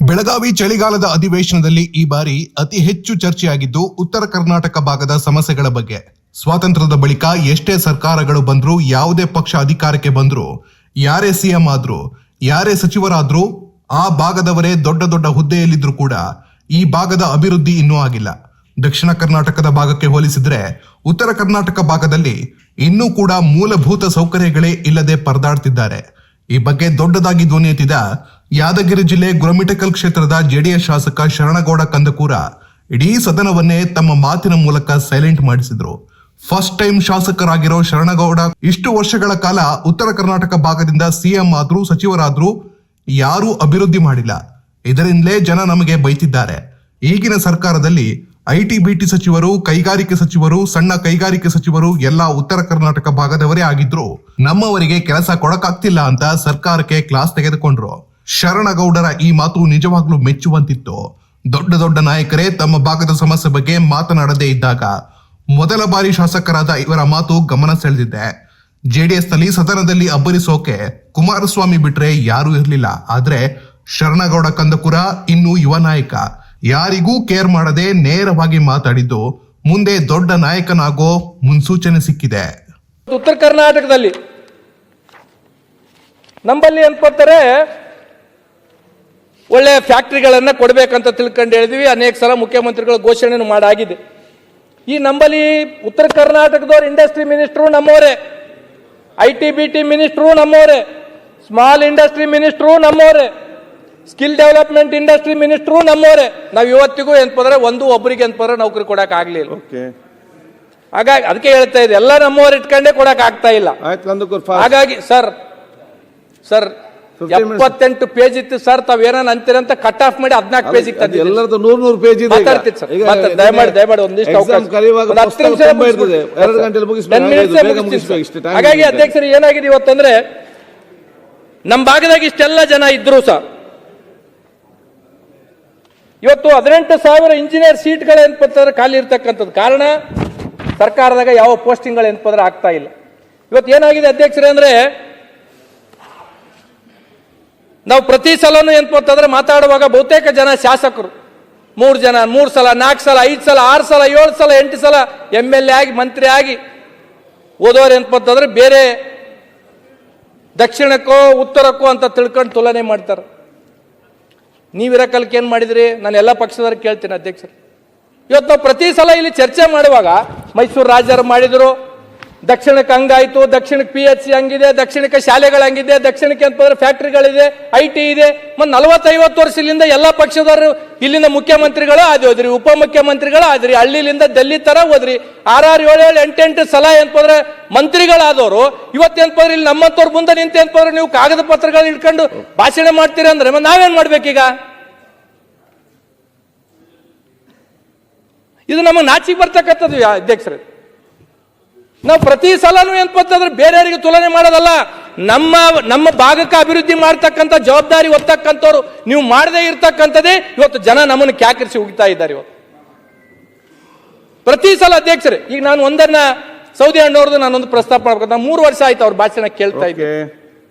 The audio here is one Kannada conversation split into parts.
ಬೆಳಗಾವಿ ಚಳಿಗಾಲದ ಅಧಿವೇಶನದಲ್ಲಿ ಈ ಬಾರಿ ಅತಿ ಹೆಚ್ಚು ಚರ್ಚೆಯಾಗಿದ್ದು ಉತ್ತರ ಕರ್ನಾಟಕ ಭಾಗದ ಸಮಸ್ಯೆಗಳ ಬಗ್ಗೆ. ಸ್ವಾತಂತ್ರ್ಯದ ಬಳಿಕ ಎಷ್ಟೇ ಸರ್ಕಾರಗಳು ಬಂದ್ರು, ಯಾವುದೇ ಪಕ್ಷ ಅಧಿಕಾರಕ್ಕೆ ಬಂದ್ರು, ಯಾರೇ ಸಿಎಂ ಆದ್ರೂ, ಯಾರೇ ಸಚಿವರಾದ್ರೂ, ಆ ಭಾಗದವರೇ ದೊಡ್ಡ ದೊಡ್ಡ ಹುದ್ದೆಯಲ್ಲಿದ್ರು ಕೂಡ ಈ ಭಾಗದ ಅಭಿವೃದ್ಧಿ ಇನ್ನೂ ಆಗಿಲ್ಲ. ದಕ್ಷಿಣ ಕರ್ನಾಟಕದ ಭಾಗಕ್ಕೆ ಹೋಲಿಸಿದ್ರೆ ಉತ್ತರ ಕರ್ನಾಟಕ ಭಾಗದಲ್ಲಿ ಇನ್ನೂ ಕೂಡ ಮೂಲಭೂತ ಸೌಕರ್ಯಗಳೇ ಇಲ್ಲದೆ ಪರದಾಡ್ತಿದ್ದಾರೆ. ಈ ಬಗ್ಗೆ ದೊಡ್ಡದಾಗಿ ಧ್ವನಿ ಎತ್ತಿದ ಯಾದಗಿರಿ ಜಿಲ್ಲೆ ಗುರಮಿಠಕಲ್ ಕ್ಷೇತ್ರದ ಜೆಡಿಎಸ್ ಶಾಸಕ ಶರಣಗೌಡ ಕಂದಕೂರ ಇಡೀ ಸದನವನ್ನೇ ತಮ್ಮ ಮಾತಿನ ಮೂಲಕ ಸೈಲೆಂಟ್ ಮಾಡಿಸಿದ್ರು. ಫಸ್ಟ್ ಟೈಮ್ ಶಾಸಕರಾಗಿರೋ ಶರಣಗೌಡ ಇಷ್ಟು ವರ್ಷಗಳ ಕಾಲ ಉತ್ತರ ಕರ್ನಾಟಕ ಭಾಗದಿಂದ ಸಿಎಂ ಆದ್ರೂ, ಸಚಿವರಾದ್ರೂ ಯಾರೂ ಅಭಿವೃದ್ಧಿ ಮಾಡಿಲ್ಲ. ಇದರಿಂದಲೇ ಜನ ನಮಗೆ ಬೈತಿದ್ದಾರೆ. ಈಗಿನ ಸರ್ಕಾರದಲ್ಲಿ ಐಟಿ-ಬಿಟಿ ಸಚಿವರು, ಕೈಗಾರಿಕೆ ಸಚಿವರು, ಸಣ್ಣ ಕೈಗಾರಿಕೆ ಸಚಿವರು ಎಲ್ಲ ಉತ್ತರ ಕರ್ನಾಟಕ ಭಾಗದವರೇ ಆಗಿದ್ರು ನಮ್ಮವರಿಗೆ ಕೆಲಸ ಕೊಡಕ್ಕಾಗ್ತಿಲ್ಲ ಅಂತ ಸರ್ಕಾರಕ್ಕೆ ಕ್ಲಾಸ್ ತೆಗೆದುಕೊಂಡ್ರು. ಶರಣಗೌಡರ ಈ ಮಾತು ನಿಜವಾಗ್ಲೂ ಮೆಚ್ಚುವಂತಿತ್ತು. ದೊಡ್ಡ ದೊಡ್ಡ ನಾಯಕರೇ ತಮ್ಮ ಭಾಗದ ಸಮಸ್ಯೆ ಬಗ್ಗೆ ಮಾತನಾಡದೇ ಇದ್ದಾಗ ಮೊದಲ ಬಾರಿ ಶಾಸಕರಾದ ಇವರ ಮಾತು ಗಮನ ಸೆಳೆದಿದೆ. ಜೆಡಿಎಸ್ ನಲ್ಲಿ ಸದನದಲ್ಲಿ ಅಬ್ಬರಿಸೋಕೆ ಕುಮಾರಸ್ವಾಮಿ ಬಿಟ್ರೆ ಯಾರೂ ಇರಲಿಲ್ಲ. ಆದ್ರೆ ಶರಣಗೌಡ ಕಂದಕೂರ ಇನ್ನೂ ಯುವ ನಾಯಕ, ಯಾರಿಗೂ ಕೇರ್ ಮಾಡದೆ ನೇರವಾಗಿ ಮಾತಾಡಿದ್ದು ಮುಂದೆ ದೊಡ್ಡ ನಾಯಕನಾಗೋ ಮುನ್ಸೂಚನೆ ಸಿಕ್ಕಿದೆ. ಉತ್ತರ ಕರ್ನಾಟಕದಲ್ಲಿ ನಮ್ಮಲ್ಲಿ ಅನ್ಕೋತಾರೆ ಒಳ್ಳೆ ಫ್ಯಾಕ್ಟ್ರಿಗಳನ್ನ ಕೊಡ್ಬೇಕಂತ ತಿಳ್ಕೊಂಡು ಹೇಳಿದ್ವಿ. ಅನೇಕ ಸಲ ಮುಖ್ಯಮಂತ್ರಿಗಳ ಘೋಷಣೆ ಮಾಡಾಗಿದೆ. ಈ ನಮ್ಮಲ್ಲಿ ಉತ್ತರ ಕರ್ನಾಟಕದವ್ರು ಇಂಡಸ್ಟ್ರಿ ಮಿನಿಸ್ಟ್ರು ನಮ್ಮವರೇ, ಐಟಿ-ಬಿಟಿ ಮಿನಿಸ್ಟ್ರು ನಮ್ಮವರೇ, ಸ್ಮಾಲ್ ಇಂಡಸ್ಟ್ರಿ ಮಿನಿಸ್ಟ್ರು ನಮ್ಮವರೇ, ಸ್ಕಿಲ್ ಡೆವಲಪ್ಮೆಂಟ್ ಇಂಡಸ್ಟ್ರಿ ಮಿನಿಸ್ಟ್ರು ನಮ್ಮವರೇ. ನಾವು ಇವತ್ತಿಗೂ ಎಂತಂದ್ರೆ ಒಬ್ಬರಿಗೆ ಎಂತಂದ್ರೆ ನೌಕರಿ ಕೊಡಕ್ ಆಗ್ಲಿಲ್ಲ. ಹಾಗಾಗಿ ಅದಕ್ಕೆ ಹೇಳ್ತಾ ಇದೆ, ಎಲ್ಲ ನಮ್ಮವ್ರು ಇಟ್ಕೊಂಡೇ ಕೊಡಕ್ ಆಗ್ತಾ ಇಲ್ಲ. ಹಾಗಾಗಿ ಸರ್ 78 ಪೇಜ್ ಇತ್ತು ಸರ್, ತಾವೇನ ಅಂತೀರಂತ ಕಟ್ ಆಫ್ ಮಾಡಿ 14 ಪೇಜ್ ಎಲ್ಲರದ್ದು 100 ಪೇಜ್ ಇದೆ. ದಯಮಾಡಿ ಒಂದಿಷ್ಟು ಹಾಗಾಗಿ ಅಧ್ಯಕ್ಷರು ಏನಾಗಿದೆ ಇವತ್ತಂದ್ರೆ ನಮ್ಮ ಭಾಗದಾಗ ಇಷ್ಟೆಲ್ಲ ಜನ ಇದ್ರು ಸರ್. ಇವತ್ತು 18,000 ಇಂಜಿನಿಯರ್ ಸೀಟ್ಗಳು ಏನ್ಪಂದ್ರೆ ಖಾಲಿ ಇರ್ತಕ್ಕಂಥದ್ದು ಕಾರಣ ಸರ್ಕಾರದಾಗ ಯಾವ ಪೋಸ್ಟಿಂಗ್ಗಳು ಏನ್ಪಂದ್ರೆ ಆಗ್ತಾ ಇಲ್ಲ. ಇವತ್ತು ಏನಾಗಿದೆ ಅಧ್ಯಕ್ಷರೇ ಅಂದ್ರೆ ನಾವು ಪ್ರತಿ ಸಲನೂ ಏನ್ಪಂತಂದ್ರೆ ಮಾತಾಡುವಾಗ ಬಹುತೇಕ ಜನ ಶಾಸಕರು 3 ಜನ 3 ಸಲ 4 ಸಲ 5 ಸಲ 6 ಸಲ 7 ಸಲ 8 ಸಲ MLA ಆಗಿ ಮಂತ್ರಿ ಆಗಿ ಓದೋರು ಏನ್ಪಂತಂದ್ರೆ ಬೇರೆ ದಕ್ಷಿಣಕ್ಕೋ ಉತ್ತರಕ್ಕೋ ಅಂತ ತಿಳ್ಕೊಂಡು ತುಲನೆ ಮಾಡ್ತಾರೆ. ನೀವಿರಕಲ್ಕೆ ಏನ್ ಮಾಡಿದ್ರಿ? ನಾನು ಎಲ್ಲ ಪಕ್ಷದವ್ರಿಗೆ ಕೇಳ್ತೀನಿ ಅಧ್ಯಕ್ಷರು. ಇವತ್ತು ನಾವು ಪ್ರತಿ ಸಲ ಇಲ್ಲಿ ಚರ್ಚೆ ಮಾಡುವಾಗ ಮೈಸೂರು ರಾಜರು ಮಾಡಿದ್ರು, ದಕ್ಷಿಣಕ್ಕೆ ಹಂಗಾಯ್ತು, ದಕ್ಷಿಣಕ್ಕೆ PHC ಹಂಗಿದೆ, ದಕ್ಷಿಣಕ್ಕೆ ಶಾಲೆಗಳು ಹಂಗಿದೆ, ದಕ್ಷಿಣಕ್ಕೆ ಅಂತಂದ್ರೆ ಫ್ಯಾಕ್ಟ್ರಿಗಳಿದೆ, ಐಟಿ ಇದೆ. ಮತ್ತು 40-50 ವರ್ಷದಿಂದ ಎಲ್ಲ ಪಕ್ಷದವರು ಇಲ್ಲಿಂದ ಮುಖ್ಯಮಂತ್ರಿಗಳು ಆದ್ರಿ, ಉಪಮುಖ್ಯಮಂತ್ರಿಗಳು ಆದ್ರಿ, ಹಳ್ಳಿಲಿಂದ ಡೆಲ್ಲಿ ತರ ಹೋದ್ರಿ, 6, 7, 8 ಸಲ ಏನಂದ್ರೆ ಮಂತ್ರಿಗಳಾದವರು ಇವತ್ತೇನ್ಪಂದ್ರೆ ಇಲ್ಲಿ ನಮ್ಮಂತವ್ರ ಮುಂದೆ ನಿಂತು ಏನಂದ್ರೆ ನೀವು ಕಾಗದ ಪತ್ರಗಳು ಇಟ್ಕೊಂಡು ಭಾಷಣ ಮಾಡ್ತೀರಿ ಅಂದ್ರೆ ನಾವೇನ್ ಮಾಡ್ಬೇಕೀಗ? ಇದು ನಮಗೆ ನಾಚಿಗೆ ಬರ್ತಕ್ಕಂಥದ್ದು ಅಧ್ಯಕ್ಷರೇ. ನಾವು ಪ್ರತಿ ಸಲನೂ ಏನಂತಂದ್ರೆ ಬೇರೆಯವರಿಗೆ ತುಲನೆ ಮಾಡೋದಲ್ಲ, ನಮ್ಮ ಭಾಗಕ್ಕೆ ಅಭಿವೃದ್ಧಿ ಮಾಡ್ತಕ್ಕಂಥ ಜವಾಬ್ದಾರಿ ಹೊತ್ತಕ್ಕಂಥವ್ರು ನೀವು ಮಾಡದೇ ಇರ್ತಕ್ಕಂಥದ್ದೇ ಇವತ್ತು ಜನ ನಮ್ಮನ್ನು ಕ್ಯಾಕರಿಸಿ ಹೋಗ್ತಾ ಇದ್ದಾರೆ. ಇವತ್ತು ಪ್ರತಿ ಸಲ ಅಧ್ಯಕ್ಷರೇ, ಈಗ ನಾನು ಒಂದನ್ನ ಸೌದಿ ಅಣ್ಣವ್ರದ್ದು ನಾನೊಂದು ಪ್ರಸ್ತಾಪ ಮಾಡ್ಬೇಕು. ನಾನು 3 ವರ್ಷ ಆಯ್ತು ಅವ್ರ ಭಾಷಣ ಕೇಳ್ತಾ ಇದ್ದೆ.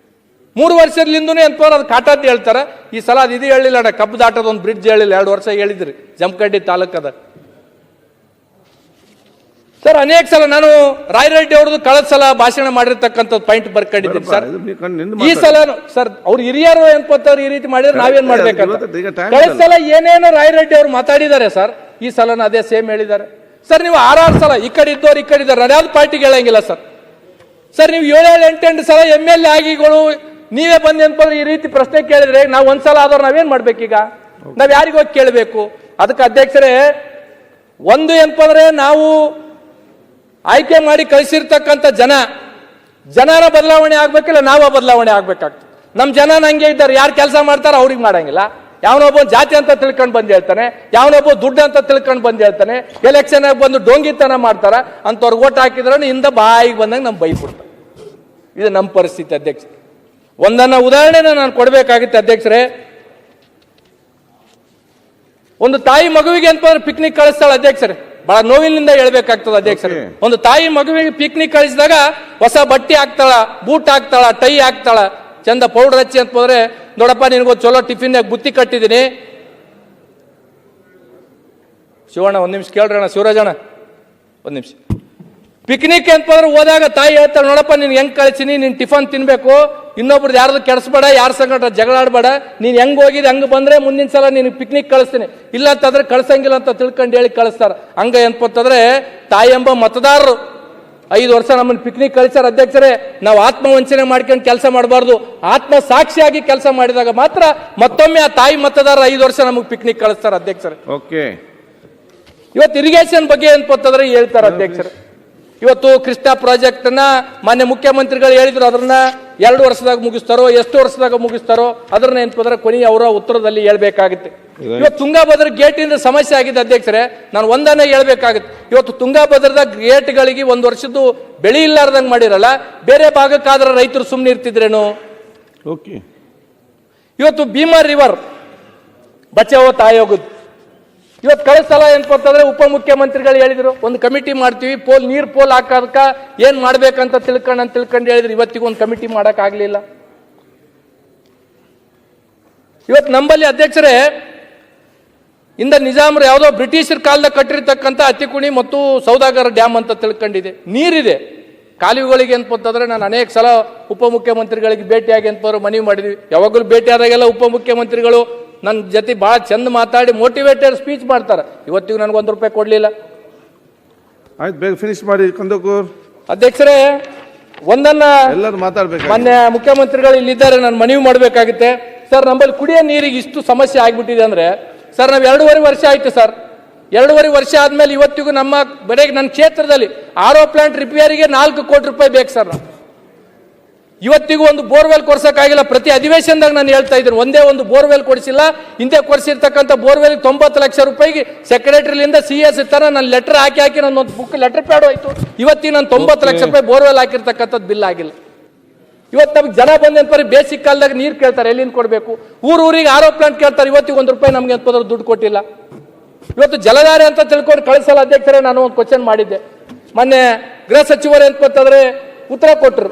3 ವರ್ಷದಿಂದನೇ ಅಂತವ್ರು ಅದು ಕಾಟದ್ದು ಹೇಳ್ತಾರೆ. ಈ ಸಲ ಅದು ಇದು ಹೇಳಿಲ್ಲ ಅಣ್ಣ, ಕಬ್ಬು ದಾಟದ ಒಂದು ಬ್ರಿಡ್ಜ್ ಹೇಳಿಲ್ಲ, 2 ವರ್ಷ ಹೇಳಿದ್ರಿ ಜಮಖಂಡಿ ತಾಲೂಕದ ಸರ್. ಅನೇಕ ಸಲ ನಾನು ರಾಯರೆಡ್ಡಿ ಅವ್ರದ್ದು ಕಳೆದ ಸಲ ಭಾಷಣ ಮಾಡಿರ್ತಕ್ಕಂಥದ್ದು ಪಾಯಿಂಟ್ ಬರ್ಕೊಂಡಿದ್ದೀನಿ ಸರ್. ಈ ಸಲ ಸರ್ ಅವ್ರು ಹಿರಿಯರು ಏನ್ಪತ್ತವ್ರು ಈ ರೀತಿ ಮಾಡಿದ್ರೆ ನಾವೇನ್ ಮಾಡ್ಬೇಕಂತ ಕಳೆದ ಸಲ ಏನೇನು ರಾಯರೆಡ್ಡಿ ಅವ್ರು ಮಾತಾಡಿದ್ದಾರೆ ಸರ್, ಈ ಸಲನ ಅದೇ ಸೇಮ್ ಹೇಳಿದ್ದಾರೆ ಸರ್. ನೀವು 6 ಸಲ ಈ ಕಡೆ ಇದ್ದವ್ರು ಈ ಕಡೆ ಇದ್ದಾರೆ, ನಾನು ಯಾವ್ದು ಪಾರ್ಟಿಗೆ ಹೇಳಂಗಿಲ್ಲ ಸರ್. ಸರ್ ನೀವು 7, 8 ಸಲ MLA ಆಗಿಗಳು ನೀವೇ ಬಂದು ಏನಂದ್ರೆ ಈ ರೀತಿ ಪ್ರಶ್ನೆ ಕೇಳಿದ್ರೆ ನಾವು ಒಂದ್ಸಲ ಆದವ್ರು ನಾವೇನ್ ಮಾಡ್ಬೇಕೀಗ? ನಾವ್ ಯಾರಿಗೋಗಿ ಕೇಳಬೇಕು? ಅದಕ್ಕೆ ಅಧ್ಯಕ್ಷರೇ ಒಂದು ಏನಂದ್ರೆ ನಾವು ಆಯ್ಕೆ ಮಾಡಿ ಕಳಿಸಿರ್ತಕ್ಕಂಥ ಜನರ ಬದಲಾವಣೆ ಆಗ್ಬೇಕಿಲ್ಲ, ನಾವ ಬದಲಾವಣೆ ಆಗ್ಬೇಕಾಗ್ತದೆ. ನಮ್ಮ ಜನ ನಂಗೆ ಇದ್ದಾರೆ, ಯಾರು ಕೆಲಸ ಮಾಡ್ತಾರ ಅವ್ರಿಗೆ ಮಾಡಂಗಿಲ್ಲ. ಯಾವನೊಬ್ಬ ಜಾತಿ ಅಂತ ತಿಳ್ಕೊಂಡು ಬಂದು ಹೇಳ್ತಾನೆ, ಯಾವನೊಬ್ಬ ದುಡ್ಡು ಅಂತ ತಿಳ್ಕೊಂಡು ಬಂದು ಹೇಳ್ತಾನೆ, ಎಲೆಕ್ಷನ್ ಬಂದು ಡೋಂಗಿತನ ಮಾಡ್ತಾರ ಅಂತವ್ರಿಗೆ ಓಟ್ ಹಾಕಿದ್ರೆ ಇಂದ ಬಾಯಿಗೆ ಬಂದಂಗೆ ನಮ್ ಬೈಬಿಡ್ತಾರೆ. ಇದು ನಮ್ಮ ಪರಿಸ್ಥಿತಿ ಅಧ್ಯಕ್ಷ. ಒಂದನ್ನ ಉದಾಹರಣೆನ ನಾನು ಕೊಡ್ಬೇಕಾಗಿತ್ತು ಅಧ್ಯಕ್ಷರೇ. ಒಂದು ತಾಯಿ ಮಗುವಿಗೆ ಅಂತಂದ್ರೆ ಪಿಕ್ನಿಕ್ ಕಳಿಸ್ತಾಳೆ ಅಧ್ಯಕ್ಷರೇ, ಬಹಳ ನೋವಿನಿಂದ ಹೇಳ್ಬೇಕಾಗ್ತದೆ ಅಧ್ಯಕ್ಷರೇ. ಒಂದು ತಾಯಿ ಮಗುವಿಗೆ ಪಿಕ್ನಿಕ್ ಕಳಿಸಿದಾಗ ಹೊಸ ಬಟ್ಟೆ ಹಾಕ್ತಾಳ, ಬೂಟ್ ಹಾಕ್ತಾಳ, ಟೈ ಹಾಕ್ತಾಳ, ಚಂದ ಪೌಡರ್ ಹಚ್ಚಿ ಅಂತಂದ್ರೆ ನೋಡಪ್ಪ ನಿನಗೊಂದು ಚಲೋ ಟಿಫಿನ್ಯಾಗ ಬುತ್ತಿ ಕಟ್ಟಿದ್ದೀನಿ. ಶಿವಣ್ಣ ಒಂದು ನಿಮಿಷ ಕೇಳ್ರಣ್ಣ, ಶಿವರಾಜಣ್ಣ ಒಂದು ನಿಮಿಷ. ಪಿಕ್ನಿಕ್ ಅಂತಂದ್ರೆ ಹೋದಾಗ ತಾಯಿ ಹೇಳ್ತಾಳೆ, ನೋಡಪ್ಪ ನೀನು ಹೆಂಗ್ ಕಳಿಸಿನಿ, ನೀನು ಟಿಫನ್ ತಿನ್ಬೇಕು, ಇನ್ನೊಬ್ರದ್ದು ಯಾರ್ದು ಕೆಡಿಸ್ಬೇಡ, ಯಾರ ಸಂಗಟ ಜಗಳಾಡ್ಬೇಡ, ನೀನು ಹೆಂಗ್ ಹೋಗಿದ್ದು ಹಂಗೆ ಬಂದ್ರೆ ಮುಂದಿನ ಸಲ ನೀನು ಪಿಕ್ನಿಕ್ ಕಳಿಸ್ತೀನಿ, ಇಲ್ಲ ಅಂತಂದ್ರೆ ಕಳ್ಸಂಗಿಲ್ಲ ಅಂತ ತಿಳ್ಕೊಂಡು ಹೇಳಿ ಕಳಿಸ್ತಾರ. ಹಂಗ ಅಂತಂದ್ರೆ ತಾಯಿ ಎಂಬ ಮತದಾರರು 5 ವರ್ಷ ನಮ್ಮನ್ನು ಪಿಕ್ನಿಕ್ ಕಳಿಸ್ಯಾರ ಅಧ್ಯಕ್ಷರೇ. ನಾವು ಆತ್ಮವಂಚನೆ ಮಾಡ್ಕೊಂಡು ಕೆಲಸ ಮಾಡಬಾರ್ದು, ಆತ್ಮ ಸಾಕ್ಷಿಯಾಗಿ ಕೆಲಸ ಮಾಡಿದಾಗ ಮಾತ್ರ ಮತ್ತೊಮ್ಮೆ ಆ ತಾಯಿ ಮತದಾರ 5 ವರ್ಷ ನಮಗೆ ಪಿಕ್ನಿಕ್ ಕಳಿಸ್ತಾರ ಅಧ್ಯಕ್ಷರೇ. ಓಕೆ, ಇವತ್ತು ಇರಿಗೇಷನ್ ಬಗ್ಗೆ ಅಂತಂದ್ರೆ ಹೇಳ್ತಾರ ಅಧ್ಯಕ್ಷರೇ. ಇವತ್ತು ಕೃಷ್ಣಾ ಪ್ರಾಜೆಕ್ಟ್ ನ ಮಾನ್ಯ ಮುಖ್ಯಮಂತ್ರಿಗಳು ಹೇಳಿದ್ರು, ಅದನ್ನ 2 ವರ್ಷದಾಗ ಮುಗಿಸ್ತಾರೋ ಎಷ್ಟು ವರ್ಷದಾಗ ಮುಗಿಸ್ತಾರೋ ಅದನ್ನ ಏನಂತಂದ್ರೆ ಕೊನೆಯ ಅವರ ಉತ್ತರದಲ್ಲಿ ಹೇಳ್ಬೇಕಾಗುತ್ತೆ. ಇವತ್ತು ತುಂಗಾಭದ್ರಾ ಗೇಟ್ ಇಂದ ಸಮಸ್ಯೆ ಆಗಿದೆ ಅಧ್ಯಕ್ಷರೇ. ನಾನು ಒಂದನ್ನ ಹೇಳ್ಬೇಕಾಗುತ್ತೆ, ಇವತ್ತು ತುಂಗಾಭದ್ರದ ಗೇಟ್ಗಳಿಗೆ 1 ವರ್ಷದ್ದು ಬೆಳೆ ಇಲ್ಲಾರ್ದಂಗೆ ಮಾಡಿರಲ್ಲ, ಬೇರೆ ಭಾಗಕ್ಕಾದ್ರೆ ರೈತರು ಸುಮ್ಮನೆ ಇರ್ತಿದ್ರೇನು? ಓಕೆ, ಇವತ್ತು ಭೀಮಾ ರಿವರ್ ಬಚಾವೋ ಆಯೋಗದ ಇವತ್ತು ಕಳೆದ ಸಲ ಏನಂತಂದ್ರೆ ಉಪಮುಖ್ಯಮಂತ್ರಿಗಳು ಹೇಳಿದ್ರು, ಒಂದು ಕಮಿಟಿ ಮಾಡ್ತೀವಿ, ನೀರ್ ಪೋಲ್ ಹಾಕೋದಕ್ಕ ಏನ್ ಮಾಡ್ಬೇಕಂತ ತಿಳ್ಕೊಂಡು ಹೇಳಿದ್ರು. ಇವತ್ತಿಗೂ ಒಂದು ಕಮಿಟಿ ಮಾಡಕ್ ಆಗ್ಲಿಲ್ಲ. ಇವತ್ತು ನಂಬಲ್ಲಿ ಅಧ್ಯಕ್ಷರೇ ಇಂದ ನಿಜಾಮರು ಯಾವುದೋ ಬ್ರಿಟಿಷರ್ ಕಾಲದಾಗ ಕಟ್ಟಿರ್ತಕ್ಕಂಥ ಅತ್ತಿಕುಣಿ ಮತ್ತು ಸೌದಾಗರ ಡ್ಯಾಮ್ ಅಂತ ತಿಳ್ಕೊಂಡಿದೆ. ನೀರಿದೆ ಕಾಲುವೆಗಳಿಗೆ ಅಂತಂದ್ರೆ ನಾನು ಅನೇಕ ಸಲ ಉಪಮುಖ್ಯಮಂತ್ರಿಗಳಿಗೆ ಭೇಟಿಯಾಗಿ ಅಂತಂದ್ರೆ ಮನವಿ ಮಾಡಿದ್ವಿ. ಯಾವಾಗಲೂ ಭೇಟಿ ಆದಾಗೆಲ್ಲ ಉಪಮುಖ್ಯಮಂತ್ರಿಗಳು ನನ್ನ ಜೊತೆ ಭಾಳ ಚಂದ ಮಾತಾಡಿ ಮೋಟಿವೇಟೆಡ್ ಸ್ಪೀಚ್ ಮಾಡ್ತಾರೆ. ಇವತ್ತಿಗೂ ನನಗೆ ₹1 ಕೊಡ್ಲಿಲ್ಲ. ಆಯ್ತು, ಬೇಗ ಫಿನಿಶ್ ಮಾಡಿ ಕಂದಕೂರ್ ಅಧ್ಯಕ್ಷರೇ. ಒಂದನ್ನ ಎಲ್ಲರೂ ಮಾತಾಡ್ಬೇಕು. ಮಾನ್ಯ ಮುಖ್ಯಮಂತ್ರಿಗಳು ಇಲ್ಲಿದ್ದಾರೆ, ನಾನು ಮನವಿ ಮಾಡಬೇಕಾಗುತ್ತೆ. ಸರ್, ನಮ್ಮಲ್ಲಿ ಕುಡಿಯೋ ನೀರಿಗೆ ಇಷ್ಟು ಸಮಸ್ಯೆ ಆಗ್ಬಿಟ್ಟಿದೆ ಅಂದ್ರೆ ಸರ್, ನಾವು 2.5 ವರ್ಷ ಆಯ್ತು ಸರ್. 2.5 ವರ್ಷ ಆದ್ಮೇಲೆ ಇವತ್ತಿಗೂ ನಮ್ಮ ಬರೀ ನನ್ನ ಕ್ಷೇತ್ರದಲ್ಲಿ RO ಪ್ಲಾಂಟ್ ರಿಪೇರಿಗೆ ₹4 ಕೋಟಿ ಬೇಕು ಸರ್. ಇವತ್ತಿಗೂ ಒಂದು ಬೋರ್ವೆಲ್ ಕೊಡ್ಸಕ್ಕಾಗಿಲ್ಲ. ಪ್ರತಿ ಅಧಿವೇಶನದಾಗ ನಾನು ಹೇಳ್ತಾ ಇದ್ದೀನಿ, ಒಂದೇ ಒಂದು ಬೋರ್ವೆಲ್ ಕೊಡಿಸಿಲ್ಲ. ಹಿಂದೆ ಕೊಡಿಸಿರ್ತಕ್ಕಂಥ ಬೋರ್ವೆಲ್ ₹90 ಲಕ್ಷ ಸೆಕ್ರೆಟರಿಲಿಂದ CS ತರ ನಾನು ಲೆಟರ್ ಹಾಕಿ ನನ್ನ ಒಂದು ಬುಕ್ ಲೆಟರ್ ಪ್ಯಾಡ್ ಹೋಯ್ತು. ಇವತ್ತಿಗೆ ನಾನು ₹90 ಲಕ್ಷ ಬೋರ್ವೆಲ್ ಹಾಕಿರ್ತಕ್ಕಂಥದ್ದು ಬಿಲ್ ಆಗಿಲ್ಲ. ಇವತ್ತು ನಮ್ಗೆ ಜನ ಬಂದ ಬೇಸಿಕ್ ಕಾಲದಾಗ ನೀರು ಕೇಳ್ತಾರೆ, ಎಲ್ಲಿಂದ ಕೊಡಬೇಕು? ಊರಿಗೆ RO ಪ್ಲಾಂಟ್ ಕೇಳ್ತಾರೆ, ಇವತ್ತಿಗೆ ₹1 ನಮ್ಗೆ ಅಂತಂದ್ರೆ ದುಡ್ಡು ಕೊಟ್ಟಿಲ್ಲ. ಇವತ್ತು ಜಲಧಾರೆ ಅಂತ ತಿಳ್ಕೊಂಡು ಕಳಿಸಲ್ಲ ಅಧ್ಯಕ್ಷರೇ. ನಾನು ಒಂದು ಕ್ವಶನ್ ಮಾಡಿದ್ದೆ, ಮೊನ್ನೆ ಗೃಹ ಸಚಿವರು ಅಂತಂದ್ರೆ ಉತ್ತರ ಕೊಟ್ಟರು.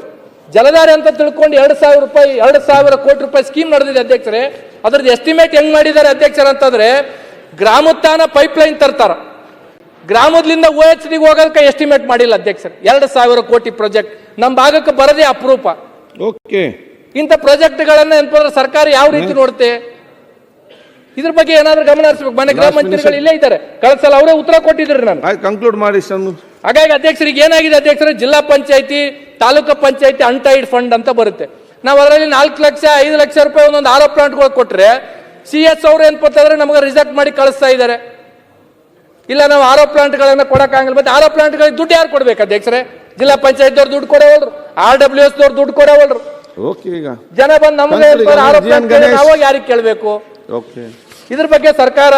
ಜಲಧಾರೆ ಅಂತ ತಿಳ್ಕೊಂಡು ₹2,000 ಕೋಟಿ ಸ್ಕೀಮ್ ನಡೆದಿದೆ ಅಧ್ಯಕ್ಷರೇ. ಅದ್ರದ್ದು ಎಸ್ಟಿಮೇಟ್ ಹೆಂಗ್ ಮಾಡಿದ್ದಾರೆ ಅಧ್ಯಕ್ಷರ ಅಂತಂದ್ರೆ, ಗ್ರಾಮೋತ್ಥಾನ ಪೈಪ್ಲೈನ್ ತರ್ತಾರ, ಗ್ರಾಮದಿಂದ OHD ಹೋಗೋದಕ್ಕೆ ಎಸ್ಟಿಮೇಟ್ ಮಾಡಿಲ್ಲ ಅಧ್ಯಕ್ಷರೇ. ₹2,000 ಕೋಟಿ ಪ್ರಾಜೆಕ್ಟ್ ನಮ್ಮ ಭಾಗಕ್ಕೆ ಬರದೇ ಅಪರೂಪ. ಓಕೆ, ಇಂಥ ಪ್ರಾಜೆಕ್ಟ್ಗಳನ್ನ ಏನಂದ್ರೆ ಸರ್ಕಾರ ಯಾವ ರೀತಿ ನೋಡುತ್ತೆ, ಇದ್ರ ಬಗ್ಗೆ ಏನಾದ್ರೂ ಗಮನ ಹರಿಸಬೇಕು. ಮನೆ ಗೃಹ ಮಂತ್ರಿಗಳು ಇಲ್ಲೇ ಇದ್ದಾರೆ, ಕಳೆದ ಸಲ ಅವರೇ ಉತ್ತರ ಕೊಟ್ಟಿದ್ರು. ನಾನು ಕನ್ಕ್ಲೂಡ್ ಮಾಡಿ. ಹಾಗಾಗಿ ಅಧ್ಯಕ್ಷರಿಗೆ ಏನಾಗಿದೆ ಅಧ್ಯಕ್ಷರೇ, ಜಿಲ್ಲಾ ಪಂಚಾಯತಿ ತಾಲೂಕು ಪಂಚಾಯತಿ ಅನ್ಟೈಡ್ ಫಂಡ್ ಅಂತ ಬರುತ್ತೆ. ನಾವು ಅದರಲ್ಲಿ 4 ಲಕ್ಷ 5 ಲಕ್ಷ ರೂಪಾಯಿ ಒಂದೊಂದು RO ಪ್ಲಾಂಟ್ಗಳು ಕೊಟ್ರೆ CS ಅವ್ರು ಏನಂತಂದ್ರೆ ನಮಗೆ ರಿಜೆಕ್ಟ್ ಮಾಡಿ ಕಳಿಸ್ತಾ ಇದ್ದಾರೆ. ಇಲ್ಲ, ನಾವು RO ಪ್ಲಾಂಟ್ಗಳನ್ನ ಕೊಡಕ್ಕಾಗಲ್ಲ. ಮತ್ತೆ RO ಪ್ಲಾಂಟ್ಗಳಿಗೆ ದುಡ್ಡು ಯಾರು ಕೊಡ್ಬೇಕು ಅಧ್ಯಕ್ಷರೇ? ಜಿಲ್ಲಾ ಪಂಚಾಯತ್ ದುಡ್ಡು ಕೊಡೋವಲ್ರು, RWS ದುಡ್ಡು ಕೊಡೋವಲ್ರು. ಓಕೆ, ಈಗ ಜನ ಬಂದು ನಮಗೆ RO ಪ್ಲಾಂಟ್ ನಾವು ಯಾರಿಗೆ ಕೇಳಬೇಕು? ಓಕೆ, ಇದ್ರ ಬಗ್ಗೆ ಸರ್ಕಾರ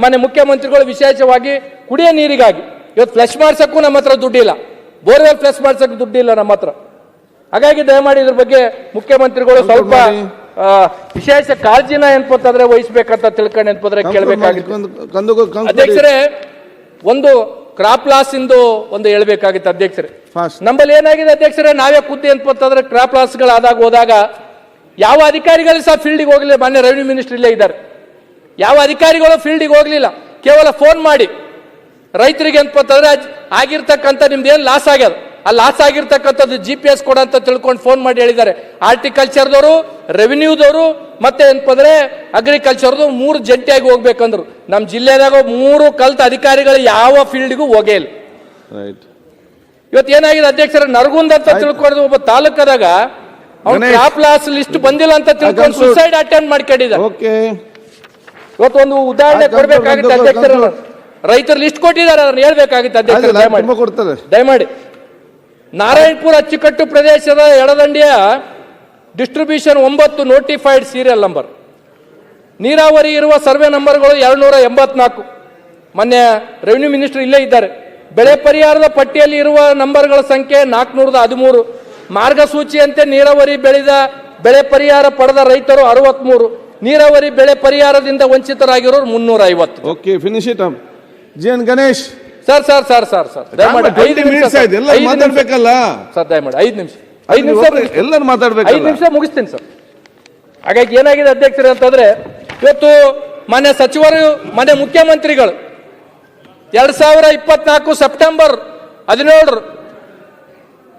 ಮಾನ್ಯ ಮುಖ್ಯಮಂತ್ರಿಗಳು ವಿಶೇಷವಾಗಿ ಕುಡಿಯೋ ನೀರಿಗಾಗಿ ಇವತ್ತು ಫ್ಲಶ್ ಮಾಡ್ಸಕ್ಕೂ ನಮ್ಮ ಹತ್ರ ದುಡ್ಡಿಲ್ಲ, ಬೋರ್ವೆಲ್ ಫ್ಲಶ್ ಮಾಡ್ಸಕ್ಕೆ ದುಡ್ಡಿಲ್ಲ ನಮ್ಮ ಹತ್ರ. ಹಾಗಾಗಿ ದಯಮಾಡಿ ಇದ್ರ ಬಗ್ಗೆ ಮುಖ್ಯಮಂತ್ರಿಗಳು ಸ್ವಲ್ಪ ವಿಶೇಷ ಕಾಳಜಿನ ಏನಂತಂದ್ರೆ ವಹಿಸ್ಬೇಕಂತ ತಿಳ್ಕೊಂಡು ಏನಂತಂದ್ರೆ ಕೇಳಬೇಕಾಗಿತ್ತು ಅಧ್ಯಕ್ಷರೇ. ಒಂದು ಕ್ರಾಪ್ ಲಾಸ್ ಇಂದು ಒಂದು ಹೇಳ್ಬೇಕಾಗಿತ್ತು ಅಧ್ಯಕ್ಷರೇ. ನಮ್ಮಲ್ಲಿ ಏನಾಗಿದೆ ಅಧ್ಯಕ್ಷರೇ, ನಾವೇ ಖುದ್ದು ಏನಂತಂದ್ರೆ ಕ್ರಾಪ್ ಲಾಸ್ಗಳಾದಾಗ ಹೋದಾಗ ಯಾವ ಅಧಿಕಾರಿಗಳು ಸಹ ಫೀಲ್ಡಿಗೆ ಹೋಗಲಿಲ್ಲ. ಮಾನ್ಯ ರೆವಿನ್ಯೂ ಮಿನಿಸ್ಟರ್ ಇಲ್ಲೇ ಇದ್ದಾರೆ, ಯಾವ ಅಧಿಕಾರಿಗಳು ಫೀಲ್ಡಿಗೆ ಹೋಗ್ಲಿಲ್ಲ. ಕೇವಲ ಫೋನ್ ಮಾಡಿ ರೈತರಿಗೆ ಅಂತಂದ್ರೆ ಆಗಿರ್ತಕ್ಕಂಥ ನಿಮ್ದು ಏನು ಲಾಸ್ ಆಗ್ಯದ, ಆ ಲಾಸ್ ಆಗಿರ್ತಕ್ಕಂಥದ್ದು GPS ಕೊಡ ಅಂತ ತಿಳ್ಕೊಂಡು ಫೋನ್ ಮಾಡಿ ಹೇಳಿದ್ದಾರೆ. ಹಾರ್ಟಿಕಲ್ಚರ್ದವರು, ರೆವಿನ್ಯೂದವರು ಮತ್ತೆ ಏನಂತಂದ್ರೆ ಅಗ್ರಿಕಲ್ಚರ್ದು 3 ಜಂಟಿಯಾಗಿ ಹೋಗ್ಬೇಕಂದ್ರು. ನಮ್ಮ ಜಿಲ್ಲೆದಾಗ 3 ಕಲ್ತ ಅಧಿಕಾರಿಗಳು ಯಾವ ಫೀಲ್ಡ್ಗೂ ಹೋಗೇ ಇಲ್ಲ. ಇವತ್ತು ಏನಾಗಿದೆ ಅಧ್ಯಕ್ಷರ, ನರಗುಂದ ಅಂತ ತಿಳ್ಕೊಂಡು ಒಬ್ಬ ತಾಲೂಕದಾಗ ಅವ್ನು ಕ್ರಾಪ್ ಲಾಸ್ ಲಿಸ್ಟ್ ಬಂದಿಲ್ಲ ಅಂತ ತಿಳ್ಕೊಂಡು ಸುಸೈಡ್ ಅಟೆಂಪ್ಟ್ ಮಾಡ್ಕೊಂಡಿದ್ದಾರೆ. ಇವತ್ತು ಒಂದು ಉದಾಹರಣೆ ಕೊಡ್ಬೇಕಾಗಿತ್ತು ಅಧ್ಯಕ್ಷರ, ರೈತರು ಲಿಸ್ಟ್ ಕೊಟ್ಟಿದ್ದಾರೆ, ಅದನ್ನ ಹೇಳ್ಬೇಕಾಗಿತ್ತು ಅಧ್ಯಕ್ಷರ. ದಯಮಾಡಿ ನಾರಾಯಣಪುರ ಅಚ್ಚುಕಟ್ಟು ಪ್ರದೇಶದ ಎಡದಂಡಿಯ ಡಿಸ್ಟ್ರಿಬ್ಯೂಷನ್ 9 ನೋಟಿಫೈಡ್ ಸೀರಿಯಲ್ ನಂಬರ್, ನೀರಾವರಿ ಇರುವ ಸರ್ವೆ ನಂಬರ್ಗಳು 284. ಮೊನ್ನೆ ರೆವಿನ್ಯೂ ಮಿನಿಸ್ಟರ್ ಇಲ್ಲೇ ಇದ್ದಾರೆ. ಬೆಳೆ ಪರಿಹಾರದ ಪಟ್ಟಿಯಲ್ಲಿ ಇರುವ ನಂಬರ್ಗಳ ಸಂಖ್ಯೆ 413. ಮಾರ್ಗಸೂಚಿಯಂತೆ ನೀರಾವರಿ ಬೆಳೆದ ಬೆಳೆ ಪರಿಹಾರ ಪಡೆದ ರೈತರು 63, ನೀರಾವರಿ ಬೆಳೆ ಪರಿಹಾರದಿಂದ ವಂಚಿತರಾಗಿರೋರು 350. Okay, finish it up. GN Ganesh sir ದಯಮಾಡಿ 5 ನಿಮಿಷ ಮಾತಾಡ್ಬೇಕಲ್ಲ ಸರ್, ದಯಮಾಡಿ 5 ನಿಮಿಷ ಎಲ್ಲರೂ ಮಾತಾಡ್ಬೇಕು. 5 ನಿಮಿಷ ಮುಗಿಸ್ತೀನಿ ಸರ್. ಹಾಗಾಗಿ ಏನಾಗಿದೆ ಅಧ್ಯಕ್ಷರೇ ಅಂತಂದ್ರೆ, ಇವತ್ತು ಮಾನ್ಯ ಸಚಿವರು, ಮಾನ್ಯ ಮುಖ್ಯಮಂತ್ರಿಗಳು 2024 ಸೆಪ್ಟೆಂಬರ್ 17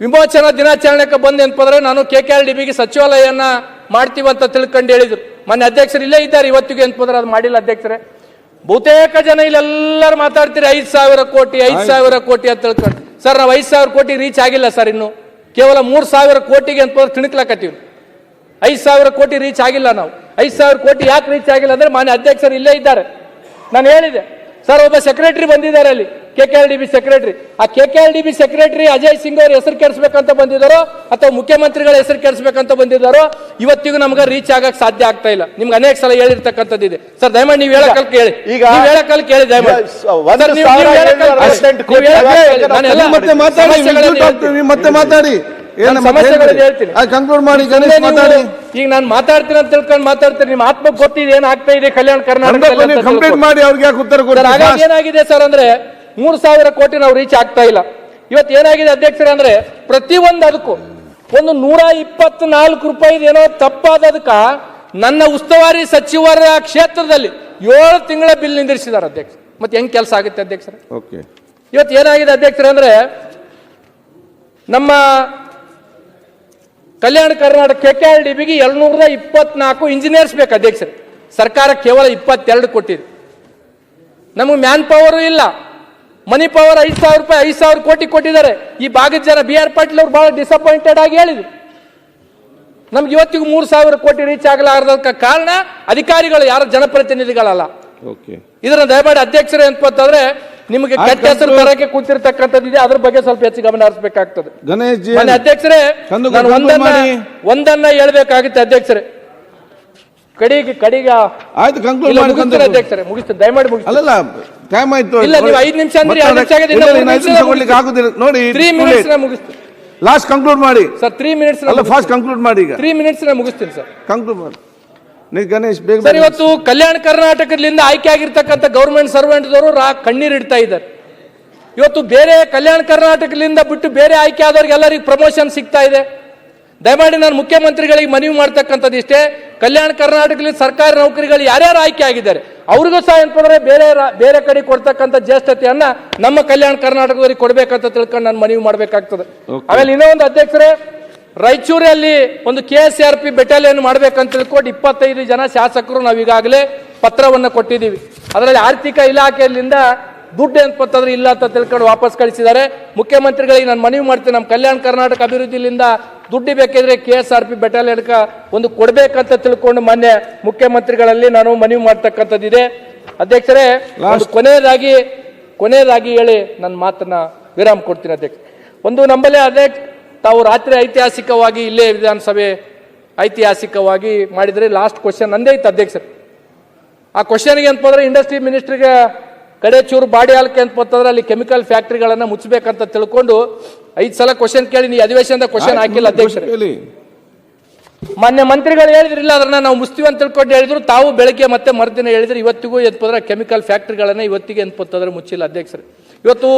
ವಿಮೋಚನಾ ದಿನಾಚರಣೆಗೆ ಬಂದು ಏನಪ್ಪಂದ್ರೆ ನಾನು KKRDBಗೆ ಸಚಿವಾಲಯನ ಮಾಡ್ತೀವಿ ಅಂತ ತಿಳ್ಕೊಂಡು ಹೇಳಿದ್ರು. ಮಾನ್ಯ ಅಧ್ಯಕ್ಷರು ಇಲ್ಲೇ ಇದ್ದಾರೆ ಇವತ್ತಿಗೆ ಅಂತಂದ್ರೆ ಅದು ಮಾಡಿಲ್ಲ ಅಧ್ಯಕ್ಷರೇ. ಬಹುತೇಕ ಜನ ಇಲ್ಲೆಲ್ಲರೂ ಮಾತಾಡ್ತೀರಿ 5,000 ಕೋಟಿ 5,000 ಕೋಟಿ ಅಂತ ತಿಳ್ಕೊಂಡು. ಸರ್ ನಾವು 5,000 ಕೋಟಿ ರೀಚ್ ಆಗಿಲ್ಲ ಸರ್, ಇನ್ನು ಕೇವಲ 3,000 ಕೋಟಿಗೆ ಅಂತಂದ್ರೆ ತಿಣಕ್ಲಾಕತ್ತೀವಿ. 5,000 ಕೋಟಿ ರೀಚ್ ಆಗಿಲ್ಲ ನಾವು. 5,000 ಕೋಟಿ ಯಾಕೆ ರೀಚ್ ಆಗಿಲ್ಲ ಅಂದ್ರೆ ಮಾನ್ಯ ಅಧ್ಯಕ್ಷರು ಇಲ್ಲೇ ಇದ್ದಾರೆ. ನಾನು ಹೇಳಿದೆ ಸರ್, ಒಬ್ಬ ಸೆಕ್ರೆಟರಿ ಬಂದಿದ್ದಾರೆ ಅಲ್ಲಿ, KKRDB ಸೆಕ್ರೆಟರಿ. ಆ KKRDB ಸೆಕ್ರೆಟರಿ ಅಜಯ್ ಸಿಂಗ್ ಅವ್ರ ಹೆಸರು ಕೆಡಿಸ್ಬೇಕಂತ ಬಂದಿದ್ದಾರೋ ಅಥವಾ ಮುಖ್ಯಮಂತ್ರಿಗಳ ಹೆಸರು ಕೆಡಿಸ್ಬೇಕಂತ ಬಂದಿದ್ದಾರೋ ಇವತ್ತಿಗೂ ನಮ್ಗೆ ರೀಚ್ ಆಗಕ್ಕೆ ಸಾಧ್ಯ ಆಗ್ತಾ ಇಲ್ಲ. ನಿಮ್ಗೆ ಅನೇಕ ಸಲ ಹೇಳಿರ್ತಕ್ಕಂಥದ್ದಿದೆ ಸರ್. ದಯಮಾಡಿ ನೀವು ಹೇಳಕಲ್ ಕೇಳಿ, ಈಗ ನೀವು ಹೇಳಕಲ್ ಕೇಳಿ ದಯಮಾಡಿ. ಮತ್ತೆ ಮಾತಾಡಿ, ಸಮಸ್ಯೆಗಳನ್ನು ಹೇಳ್ತೀನಿ, ಕಂಕ್ಲೂಡ್ ಮಾಡಿ. ಗಣೇಶ್ ಮಾತಾಡಿ. ಈಗ ನಾನು ಮಾತಾಡ್ತೀನಿ ಅಂತ ತಿಳ್ಕೊಂಡು ಮಾತಾಡ್ತೀನಿ. ನಿಮ್ಮ ಆತ್ಮಕ್ಕೆ ಗೊತ್ತಿದೆ ಏನ್ ಆಗ್ತಾ ಇದೆ ಕಲ್ಯಾಣ ಕರ್ನಾಟಕ. ಕಂಪ್ಲೀಟ್ ಮಾಡಿ, ಅವ್ರಿಗೆ ಯಾಕೆ ಉತ್ತರ ಕೊಡ್ತಾರೆ? ಹಾಗಾಗಿ ಏನಾಗಿದೆ ಸರ್ ಅಂದ್ರೆ 3,000 ಕೋಟಿ ನಾವು ರೀಚ್ ಆಗ್ತಾ ಇಲ್ಲ. ಇವತ್ತು ಏನಾಗಿದೆ ಅಧ್ಯಕ್ಷರೇ ಅಂದ್ರೆ ಪ್ರತಿಯೊಂದು ಅದಕ್ಕೂ ಒಂದು 124 ರೂಪಾಯಿ ಏನೋ ತಪ್ಪಾದದಕ್ಕ ನನ್ನ ಉಸ್ತುವಾರಿ ಸಚಿವರ ಕ್ಷೇತ್ರದಲ್ಲಿ 7 ತಿಂಗಳ ಬಿಲ್ ನಿಂದಿರಿಸಿದ್ದಾರೆ ಅಧ್ಯಕ್ಷ. ಮತ್ತೆ ಹೆಂಗ್ ಕೆಲಸ ಆಗುತ್ತೆ ಅಧ್ಯಕ್ಷರೇ? ಓಕೆ. ಇವತ್ತು ಏನಾಗಿದೆ ಅಧ್ಯಕ್ಷರೇ ಅಂದ್ರೆ ನಮ್ಮ ಕಲ್ಯಾಣ ಕರ್ನಾಟಕ KKRDBಗೆ 224 ಇಂಜಿನಿಯರ್ಸ್ ಬೇಕು ಅಧ್ಯಕ್ಷರೇ. ಸರ್ಕಾರ ಕೇವಲ 22 ಕೊಟ್ಟಿದೆ. ನಮಗೆ ಮ್ಯಾನ್ ಪವರ್ ಇಲ್ಲ, ಮನಿ ಪವರ್ 5,000 ರೂಪಾಯಿ 5,000 ಕೋಟಿ ಕೊಟ್ಟಿದ್ದಾರೆ. ಈ ಭಾಗದ ಜನ BR ಪಾಟೀಲ್ ಅವರು ಬಹಳ ಡಿಸಪಾಯಿಂಟೆಡ್ ಆಗಿ ಹೇಳಿದ್ರು, ನಮ್ಗೆ ಇವತ್ತಿಗೂ 3,000 ಕೋಟಿ ರೀಚ್ ಆಗಲಾರದಕ್ಕೆ ಕಾರಣ ಅಧಿಕಾರಿಗಳು, ಯಾರು ಜನಪ್ರತಿನಿಧಿಗಳಲ್ಲ. ಇದನ್ನ ದಯಮಾಡಿ ಅಧ್ಯಕ್ಷರೇ ಅಂತಂದ್ರೆ ನಿಮಗೆ ಕೆಟ್ಟ ಹೆಸರು ತರಕ್ಕೆ ಕೂತಿರ್ತಕ್ಕಂಥದ್ದಿದೆ, ಅದ್ರ ಬಗ್ಗೆ ಸ್ವಲ್ಪ ಹೆಚ್ಚು ಗಮನ ಹರಿಸಬೇಕಾಗ್ತದೆ. ಅಧ್ಯಕ್ಷರೇ ನಾನು ಒಂದನ್ನ ಹೇಳ್ಬೇಕಾಗುತ್ತೆ ಅಧ್ಯಕ್ಷರೇ. ಕಡಿಗ ಆಯ್ತು, ಕಂಕ್ಲೂಡ್ ಮಾಡಿ ಅಧ್ಯಕ್ಷರೇ, ಮುಗಿಸ್ತೇನೆ ದಯಮಾಡಿ ಮುಗಿಸಿ. ಅಲ್ಲ, ಟೈಮ್ ಆಯ್ತು. ಇಲ್ಲ, ನೀವು 5 ನಿಮಿಷ ಅಂದ್ರೆ 2 ನಿಮಿಷ ಆಗಿದೆ, ಆಗುದಿಲ್ಲ ನೋಡಿ. 3 ಮಿನಿಟ್ಸ್ ಮುಗಿಸ್ತೀನಿ. ಲಾಸ್ಟ್ ಕಂಕ್ಲೂಡ್ ಮಾಡಿ ಸರ್. 3 ಮಿನಿಟ್ಸ್ ಅಲ್ಲ, ಫಾಸ್ಟ್ ಕಂಕ್ಲೂಡ್ ಮಾಡಿ. ಈಗ 3 ಮಿನಿಟ್ಸ್ ಮುಗಿಸ್ತೀನಿ ಸರ್. ಕಂಕ್ಲೂಡ್ ಮಾಡಿ ಗಣೇಶ್ ಬೇಗ. ಸರ್, ಇವತ್ತು ಕಲ್ಯಾಣ ಕರ್ನಾಟಕದಿಂದ ಆಯ್ಕೆ ಆಗಿರ್ತಕ್ಕಂಥ ಗೌರ್ಮೆಂಟ್ ಸರ್ವೆಂಟ್ದವರು ಕಣ್ಣೀರಿಡ್ತಾ ಇದ್ದಾರೆ. ಇವತ್ತು ಬೇರೆ ಕಲ್ಯಾಣ ಕರ್ನಾಟಕದಿಂದ ಬಿಟ್ಟು ಬೇರೆ ಆಯ್ಕೆ ಆದವ್ರಿಗೆ ಎಲ್ಲರಿಗೂ ಪ್ರಮೋಷನ್ ಸಿಗ್ತಾ ಇದೆ. ದಯಮಾಡಿ ನಾನು ಮುಖ್ಯಮಂತ್ರಿಗಳಿಗೆ ಮನವಿ ಮಾಡ್ತಕ್ಕಂಥದ್ದು ಇಷ್ಟೇ, ಕಲ್ಯಾಣ ಕರ್ನಾಟಕದಲ್ಲಿ ಸರ್ಕಾರಿ ನೌಕರಿಗಳು ಯಾರ್ಯಾರು ಆಯ್ಕೆ ಆಗಿದ್ದಾರೆ ಅವ್ರಿಗೂ ಸಹ ಏನಂದ್ರೆ ಬೇರೆ ಕಡೆ ಕೊಡ್ತಕ್ಕಂಥ ಜ್ಯೇಷ್ಠತೆಯನ್ನ ನಮ್ಮ ಕಲ್ಯಾಣ ಕರ್ನಾಟಕದವರಿಗೆ ಕೊಡ್ಬೇಕಂತ ತಿಳ್ಕೊಂಡು ನಾನು ಮನವಿ ಮಾಡ್ಬೇಕಾಗ್ತದೆ. ಆಮೇಲೆ ಇನ್ನೊಂದು ಅಧ್ಯಕ್ಷರೇ, ರಾಯಚೂರಲ್ಲಿ ಒಂದು KSRP ಬೆಟಾಲಿಯನ್ ಮಾಡ್ಬೇಕಂತ ತಿಳ್ಕೊಂಡು 25 ಜನ ಶಾಸಕರು ನಾವು ಈಗಾಗಲೇ ಪತ್ರವನ್ನು ಕೊಟ್ಟಿದ್ದೀವಿ. ಅದರಲ್ಲಿ ಆರ್ಥಿಕ ಇಲಾಖೆಯಿಂದ ದುಡ್ಡು ಏನಪ್ಪಂತಂದ್ರೆ ಇಲ್ಲ ಅಂತ ತಿಳ್ಕೊಂಡು ವಾಪಸ್ ಕಳಿಸಿದ್ದಾರೆ. ಮುಖ್ಯಮಂತ್ರಿಗಳಿಗೆ ನಾನು ಮನವಿ ಮಾಡ್ತೀನಿ, ನಮ್ಮ ಕಲ್ಯಾಣ ಕರ್ನಾಟಕ ಅಭಿವೃದ್ಧಿಯಿಂದ ದುಡ್ಡು ಬೇಕಿದ್ರೆ KSRP ಬೆಟಾಲಿಯನ್ಕ ಒಂದು ಕೊಡ್ಬೇಕಂತ ತಿಳ್ಕೊಂಡು ಮಾನ್ಯ ಮುಖ್ಯಮಂತ್ರಿಗಳಲ್ಲಿ ನಾನು ಮನವಿ ಮಾಡ್ತಕ್ಕಂಥದ್ದಿದೆ. ಅಧ್ಯಕ್ಷರೇ, ಕೊನೆಯದಾಗಿ ಹೇಳಿ ನನ್ನ ಮಾತನ್ನ ವಿರಾಮ ಕೊಡ್ತೀನಿ ಅಧ್ಯಕ್ಷ. ಒಂದು ನಂಬಲ್ಲೇ ಅಧ್ಯಕ್ಷ, ತಾವು ರಾತ್ರಿ ಐತಿಹಾಸಿಕವಾಗಿ ಇಲ್ಲೇ ವಿಧಾನಸಭೆ ಐತಿಹಾಸಿಕವಾಗಿ ಮಾಡಿದರೆ ಲಾಸ್ಟ್ ಕ್ವಶನ್ ನಂದೇ ಇತ್ತು ಅಧ್ಯಕ್ಷರು. ಆ ಕ್ವಶನ್ಗೆ ಅಂತಂದ್ರೆ ಇಂಡಸ್ಟ್ರಿ ಮಿನಿಸ್ಟ್ರಿಗೆ ಕಡೆ ಚೂರು ಬಾಡಿ ಹಾಲ್ಕೆ ಅಂತಂದ್ರೆ ಅಲ್ಲಿ ಕೆಮಿಕಲ್ ಫ್ಯಾಕ್ಟ್ರಿಗಳನ್ನ ಮುಚ್ಚಬೇಕಂತ ತಿಳ್ಕೊಂಡು 5 ಸಲ ಕ್ವಶನ್ ಕೇಳಿ ನೀವು ಅಧಿವೇಶನದ ಕ್ವಶನ್ ಹಾಕಿಲ್ಲ ಅಧ್ಯಕ್ಷರೇ. ಮಾನ್ಯ ಮಂತ್ರಿಗಳು ಹೇಳಿದ್ರಿಲ್ಲ, ಅದನ್ನ ನಾವು ಮುಸ್ತೀವಿ ಅಂತ ತಿಳ್ಕೊಂಡು ಹೇಳಿದ್ರು. ತಾವು ಬೆಳಗ್ಗೆ ಮತ್ತೆ ಮರುದಿನ ಹೇಳಿದ್ರು. ಇವತ್ತಿಗೂ ಎಂತಂದ್ರೆ ಕೆಮಿಕಲ್ ಫ್ಯಾಕ್ಟ್ರಿಗಳನ್ನ ಇವತ್ತಿಗೆ ಎಂತಂದ್ರೆ ಮುಚ್ಚಿಲ್ಲ ಅಧ್ಯಕ್ಷರೇ. ಇವತ್ತು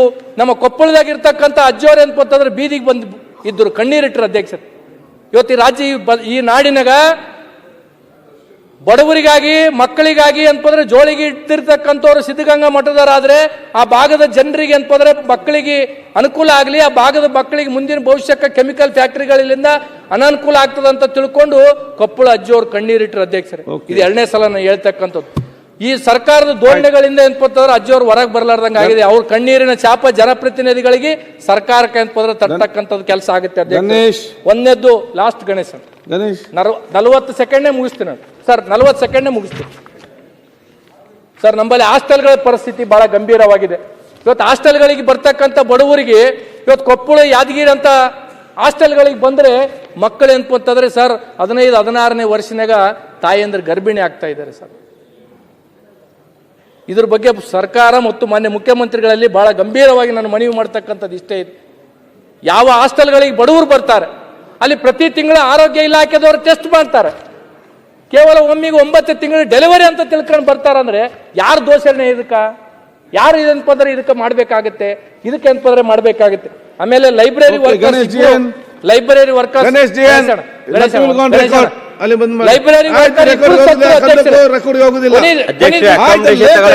ನಮ್ಮ ಕೊಪ್ಪಳದಾಗಿರ್ತಕ್ಕಂಥ ಅಜ್ಜೋರು ಎಂತಂದ್ರೆ ಬೀದಿಗೆ ಬಂದು ಇದ್ರು, ಕಣ್ಣೀರಿಟ್ಟರು ಅಧ್ಯಕ್ಷರು. ಇವತ್ತು ಈ ರಾಜ್ಯ ಈ ನಾಡಿನಾಗ ಬಡವರಿಗಾಗಿ ಮಕ್ಕಳಿಗಾಗಿ ಅಂತಂದ್ರೆ ಜೋಳಿಗೆ ಇಟ್ಟಿರ್ತಕ್ಕಂಥವ್ರು ಸಿದ್ಧಗಂಗಾ ಮಠದವರಾದ್ರೆ ಆ ಭಾಗದ ಜನರಿಗೆ ಅಂತಂದ್ರೆ ಮಕ್ಕಳಿಗೆ ಅನುಕೂಲ ಆಗಲಿ, ಆ ಭಾಗದ ಮಕ್ಕಳಿಗೆ ಮುಂದಿನ ಭವಿಷ್ಯಕ್ಕೆ ಕೆಮಿಕಲ್ ಫ್ಯಾಕ್ಟರಿಗಳಿಂದ ಅನಾನುಕೂಲ ಆಗ್ತದೆ ಅಂತ ತಿಳ್ಕೊಂಡು ಕೊಪ್ಪಳ ಅಜ್ಜಿಯವರು ಕಣ್ಣೀರಿಟ್ಟರು ಅಧ್ಯಕ್ಷರೇ. ಇದು 2ನೇ ಸಲ ನಾನು ಹೇಳ್ತಕ್ಕಂಥದ್ದು. ಈ ಸರ್ಕಾರದ ಧೋರಣೆಗಳಿಂದ ಏನಪ್ಪಂತಂದ್ರೆ ಅಜ್ಜಿಯವರು ಹೊರಗೆ ಬರಲಾರ್ದಂಗ ಆಗಿದೆ. ಅವ್ರ ಕಣ್ಣೀರಿನ ಚಾಪ ಜನಪ್ರತಿನಿಧಿಗಳಿಗೆ ಸರ್ಕಾರಕ್ಕೆ ಏನಪ್ಪಂದ್ರೆ ತರ್ತಕ್ಕಂಥದ್ದು ಕೆಲಸ ಆಗುತ್ತೆ ಅಧ್ಯಕ್ಷ. ಒಂದನೇದ್ದು ಲಾಸ್ಟ್ ಗಣೇಶ್ 40 ಸೆಕೆಂಡ್ನೇ ಮುಗಿಸ್ತೀನಿ ಸರ್. 40 ಸೆಕೆಂಡ್ನೇ ಮುಗಿಸ್ತೀನಿ ಸರ್. ನಮ್ಮಲ್ಲಿ ಹಾಸ್ಟೆಲ್ಗಳ ಪರಿಸ್ಥಿತಿ ಬಹಳ ಗಂಭೀರವಾಗಿದೆ. ಇವತ್ತು ಹಾಸ್ಟೆಲ್ಗಳಿಗೆ ಬರ್ತಕ್ಕಂಥ ಬಡವರಿಗೆ ಇವತ್ತು ಕೊಪ್ಪಳ ಯಾದಗಿರಿ ಅಂತ ಹಾಸ್ಟೆಲ್ಗಳಿಗೆ ಬಂದ್ರೆ ಮಕ್ಕಳು ಏನಪ್ಪಂತಂದ್ರೆ ಸರ್ 15-16ನೇ ವರ್ಷನಾಗ ತಾಯಿಯಂದ್ರೆ ಗರ್ಭಿಣಿ ಆಗ್ತಾ ಇದ್ದಾರೆ ಸರ್. ಇದ್ರ ಬಗ್ಗೆ ಸರ್ಕಾರ ಮತ್ತು ಮಾನ್ಯ ಮುಖ್ಯಮಂತ್ರಿಗಳಲ್ಲಿ ಬಹಳ ಗಂಭೀರವಾಗಿ ನಾನು ಮನವಿ ಮಾಡ್ತಕ್ಕಂಥದ್ದು ಇಷ್ಟೇ ಇದೆ. ಯಾವ ಹಾಸ್ಟೆಲ್ಗಳಿಗೆ ಬಡವರು ಬರ್ತಾರೆ ಅಲ್ಲಿ ಪ್ರತಿ ತಿಂಗಳ ಆರೋಗ್ಯ ಇಲಾಖೆದವರು ಟೆಸ್ಟ್ ಮಾಡ್ತಾರೆ. ಕೇವಲ ಒಮ್ಮಿಗೆ 9 ತಿಂಗಳು ಡೆಲಿವರಿ ಅಂತ ತಿಳ್ಕೊಂಡು ಬರ್ತಾರಂದ್ರೆ ಯಾರು ದೋಷಣೆ ಯಾರು ಇದನ್ಪಂದ್ರೆ ಇದಕ್ಕೆ ಮಾಡಬೇಕಾಗುತ್ತೆ, ಇದಕ್ಕೆ ಏನಪ್ಪಂದ್ರೆ ಮಾಡಬೇಕಾಗುತ್ತೆ. ಆಮೇಲೆ ಲೈಬ್ರರಿ ವರ್ಕರ್ಸ್ ಅಲ್ಲಿ ಬಂದ್ ಮಾಡಿ. ಲೈಬ್ರರಿ ಆಯ್ತು, ವರ್ಕರ್ ರೆಕಾರ್ಡ್ ಇಬ್ರು ಹೋಗುದಿಲ್ಲ, ಸತ್ರು ಅಧ್ಯಕ್ಷರೇ. ರೆಕಾರ್ಡ್ ಹೋಗುದಿಲ್ಲ. ಅಧ್ಯಕ್ಷರೇ, ಆಯ್ತು,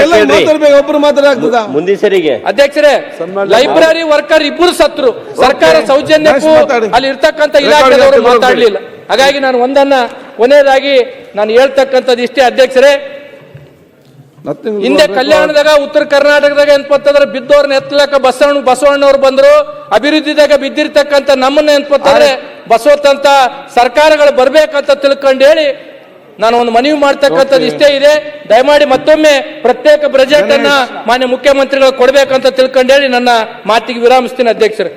ಎಲ್ಲ ಮಾತಾಡ್ಬೇಕು, ಒಬ್ರು ಮಾತಾಡಾಗ್ತದ? ಮುಂದಿನ ಸರಿಗೆ ಅಧ್ಯಕ್ಷರೇ, ಲೈಬ್ರರಿ ವರ್ಕರ್ ಇಬ್ಬರು ಸತ್ರು. ಸರ್ಕಾರ ಸೌಜನ್ಯಕ್ಕೂ ಮಾತಾಡಿ. ಅಲ್ಲಿ ಇರ್ತಕ್ಕಂಥ ಇಲಾಖೆದವರು ರೆಕಾರ್ಡ್ ಮಾತಾಡ್ಲಿಲ್ಲ. ಹಾಗಾಗಿ ನಾನು ಒಂದನ್ನ ಕೊನೆಯದಾಗಿ ನಾನು ಹೇಳ್ತಕ್ಕಂಥದ್ದು ಇಷ್ಟೇ ಅಧ್ಯಕ್ಷರೇ. Nothing ಹಿಂದೆ record. ಕಲ್ಯಾಣದಾಗ ಉತ್ತರ ಕರ್ನಾಟಕದಾಗ ಏನ್ಪತ್ತಂದ್ರೆ ಬಿದ್ದವ್ರನ್ನ ಎತ್ತಲಕ್ಕ ಬಸವಣ್ಣವ್ರು ಬಂದ್ರು. ಅಭಿವೃದ್ಧಿದಾಗ ಬಿದ್ದಿರ್ತಕ್ಕಂಥ ನಮ್ಮನ್ನ ಏನ್ಪತ್ತಂದ್ರೆ ಬಸವತ್ತಂತ ಸರ್ಕಾರಗಳು ಬರ್ಬೇಕಂತ ತಿಳ್ಕೊಂಡು ಹೇಳಿ ನಾನು ಒಂದು ಮನವಿ ಮಾಡ್ತಕ್ಕಂಥದ್ದು ಇಷ್ಟೇ ಇದೆ. ದಯಮಾಡಿ ಮತ್ತೊಮ್ಮೆ ಪ್ರತ್ಯೇಕ ಬಜೆಟ್ ಅನ್ನ ಮಾನ್ಯ ಮುಖ್ಯಮಂತ್ರಿಗಳು ಕೊಡ್ಬೇಕಂತ ತಿಳ್ಕೊಂಡು ಹೇಳಿ ನನ್ನ ಮಾತಿಗೆ ವಿರಾಮಿಸ್ತೀನಿ ಅಧ್ಯಕ್ಷರೇ.